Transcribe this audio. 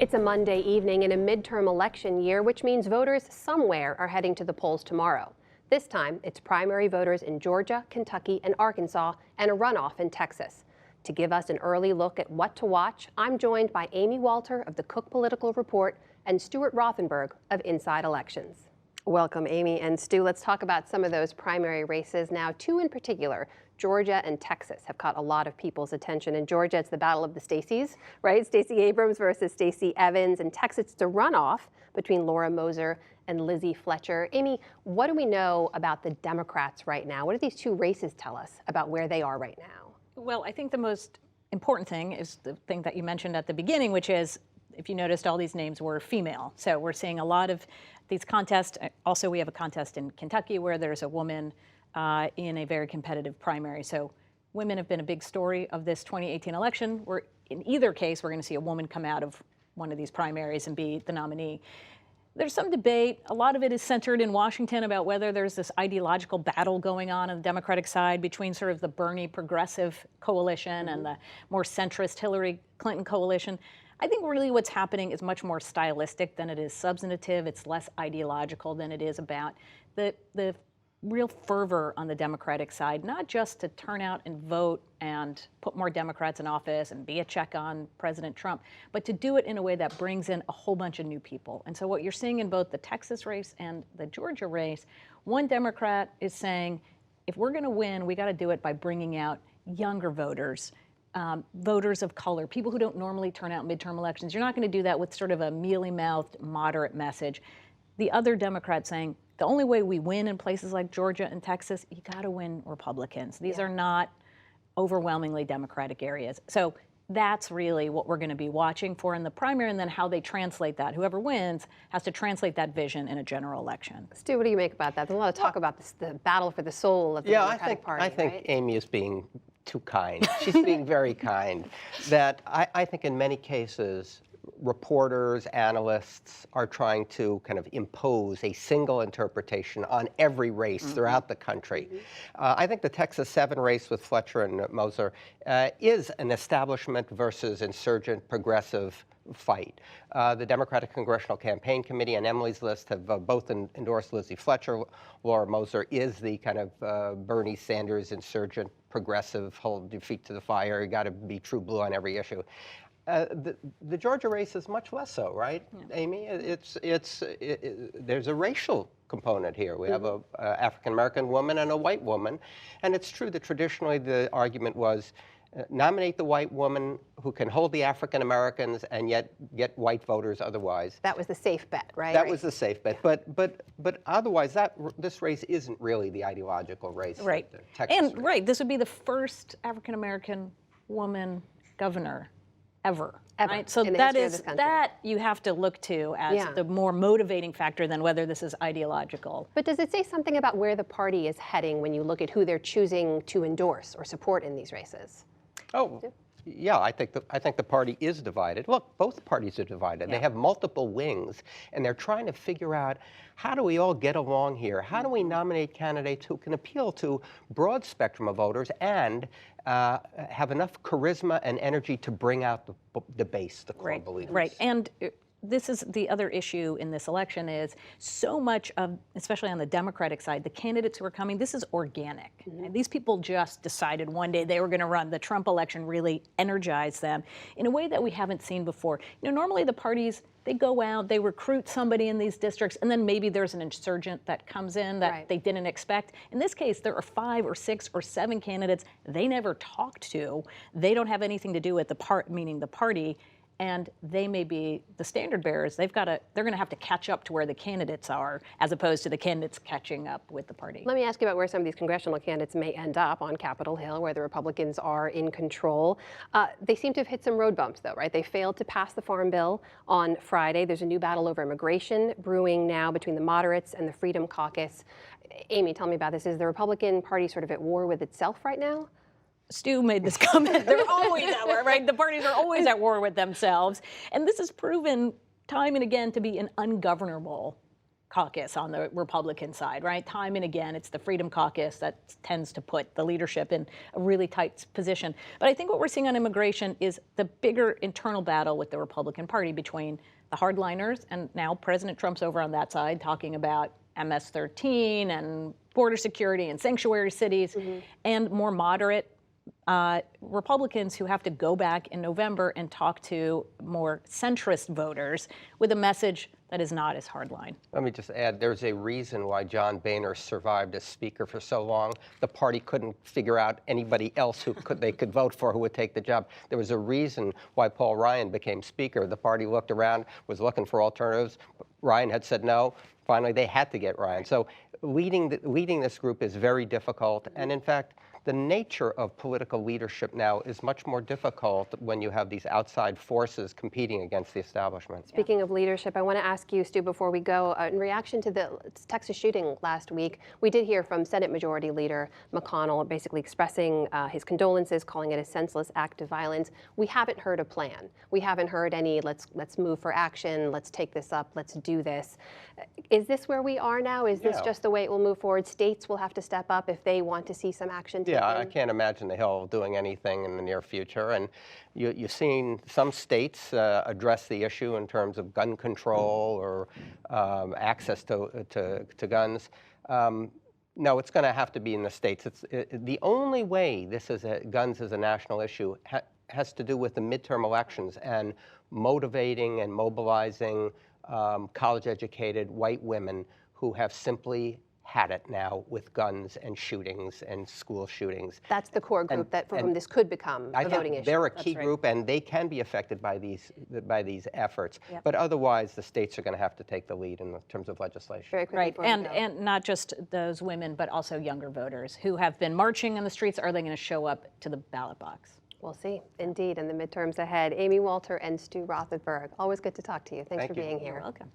It's a Monday evening in a midterm election year, which means voters somewhere are heading to the polls tomorrow. This time, it's primary voters in Georgia, Kentucky, and Arkansas, and a runoff in Texas. To give us an early look at what to watch, I'm joined by Amy Walter of the Cook Political Report and Stuart Rothenberg of Inside Elections. Welcome, Amy and Stu. Let's talk about some of those primary races now. Two in particular, Georgia and Texas, have caught a lot of people's attention. In Georgia, it's the battle of the Staceys, right? Stacey Abrams versus Stacey Evans. In Texas, it's a runoff between Laura Moser and Lizzie Fletcher. Amy, what do we know about the Democrats right now? What do these two races tell us about where they are right now? Well, I think the most important thing is the thing that you mentioned at the beginning, which is, if you noticed, all these names were female. So we're seeing a lot of these contests. Also, we have a contest in Kentucky where there's a woman in a very competitive primary. So women have been a big story of this 2018 election. In either case, we're going to see a woman come out of one of these primaries and be the nominee. There's some debate. A lot of it is centered in Washington about whether there's this ideological battle going on the Democratic side between sort of the Bernie progressive coalition and the more centrist Hillary Clinton coalition. I think really what's happening is much more stylistic than it is substantive. It's less ideological than it is about the real fervor on the Democratic side, not just to turn out and vote and put more Democrats in office and be a check on President Trump, but to do it in a way that brings in a whole bunch of new people. And so what you're seeing in both the Texas race and the Georgia race, one Democrat is saying, if we're going to win, we got to do it by bringing out younger voters, voters of color, people who don't normally turn out in midterm elections. You're not going to do that with sort of a mealy-mouthed, moderate message. The other Democrat saying, the only way we win in places like Georgia and Texas, you got to win Republicans. These are not overwhelmingly Democratic areas. So that's really what we're going to be watching for in the primary, and then how they translate that. Whoever wins has to translate that vision in a general election. Stu, what do you make about that? There's a lot of talk about this, the battle for the soul of the Democratic Party. I think right? Amy is being too kind. She's being very kind. That I think in many cases, reporters, analysts are trying to kind of impose a single interpretation on every race throughout the country. I think the Texas 7 race with Fletcher and Moser is an establishment versus insurgent progressive fight. The Democratic Congressional Campaign Committee and Emily's List have both endorsed Lizzie Fletcher. Laura Moser is the kind of Bernie Sanders insurgent progressive, hold your feet to the fire, you got to be true blue on every issue. The Georgia race is much less so, right, Amy? There's a racial component here. We have a African-American woman and a white woman, and it's true that traditionally the argument was nominate the white woman who can hold the African-Americans and yet get white voters otherwise. That was the safe bet, right? That was the safe bet. But otherwise, this race isn't really the ideological race. Right. This would be the first African-American woman governor ever. Right? So that you have to look to as the more motivating factor than whether this is ideological. But does it say something about where the party is heading when you look at who they're choosing to endorse or support in these races? Oh, yeah, I think the party is divided. Look, both parties are divided. They have multiple wings, and they're trying to figure out, how do we all get along here? How do we nominate candidates who can appeal to broad spectrum of voters and have enough charisma and energy to bring out the base, the core believers? Right, and this is the other issue in this election is so much of, especially on the Democratic side, the candidates who are coming, this is organic. And these people just decided one day they were going to run. The Trump election really energized them in a way that we haven't seen before. You know, normally the parties, they go out, they recruit somebody in these districts, and then maybe there's an insurgent that comes in that they didn't expect. In this case, there are 5 or 6 or 7 candidates they never talked to. They don't have anything to do with the party. And they may be the standard bearers. They're going to have to catch up to where the candidates are, as opposed to the candidates catching up with the party. Let me ask you about where some of these congressional candidates may end up on Capitol Hill, where the Republicans are in control. They seem to have hit some road bumps, though, right? They failed to pass the Farm Bill on Friday. There's a new battle over immigration brewing now between the moderates and the Freedom Caucus. Amy, tell me about this. Is the Republican Party sort of at war with itself right now? Stu made this comment. They're always at war, right? The parties are always at war with themselves. And this has proven time and again to be an ungovernable caucus on the Republican side, right? Time and again, it's the Freedom Caucus that tends to put the leadership in a really tight position. But I think what we're seeing on immigration is the bigger internal battle with the Republican Party between the hardliners, and now President Trump's over on that side talking about MS-13 and border security and sanctuary cities, and more moderate Republicans who have to go back in November and talk to more centrist voters with a message that is not as hardline. Let me just add, there's a reason why John Boehner survived as Speaker for so long. The party couldn't figure out anybody else who they could vote for who would take the job. There was a reason why Paul Ryan became Speaker. The party looked around, was looking for alternatives. Ryan had said no. Finally, they had to get Ryan. So leading this group is very difficult. And in fact, the nature of political leadership now is much more difficult when you have these outside forces competing against the establishment. Speaking of leadership, I want to ask you, Stu, before we go, in reaction to the Texas shooting last week, we did hear from Senate Majority Leader McConnell basically expressing his condolences, calling it a senseless act of violence. We haven't heard a plan. We haven't heard any, let's move for action, let's take this up, let's do this. Is this where we are now? Is this just the way it will move forward? States will have to step up if they want to see some action taken? Yeah, I can't imagine the Hill doing anything in the near future. And you've seen some states address the issue in terms of gun control or access to guns. No, it's going to have to be in the states. The only way guns is a national issue has to do with the midterm elections and motivating and mobilizing college-educated white women who have simply had it now with guns and shootings and school shootings. That's the core group for whom this could become a voting issue. They're a key group, and they can be affected by these efforts. Yep. But otherwise, the states are going to have to take the lead in terms of legislation. Very quickly, right, and not just those women, but also younger voters who have been marching in the streets. Are they going to show up to the ballot box? We'll see, indeed, in the midterms ahead. Amy Walter and Stu Rothenberg, always good to talk to you. Thanks for being here. You're welcome.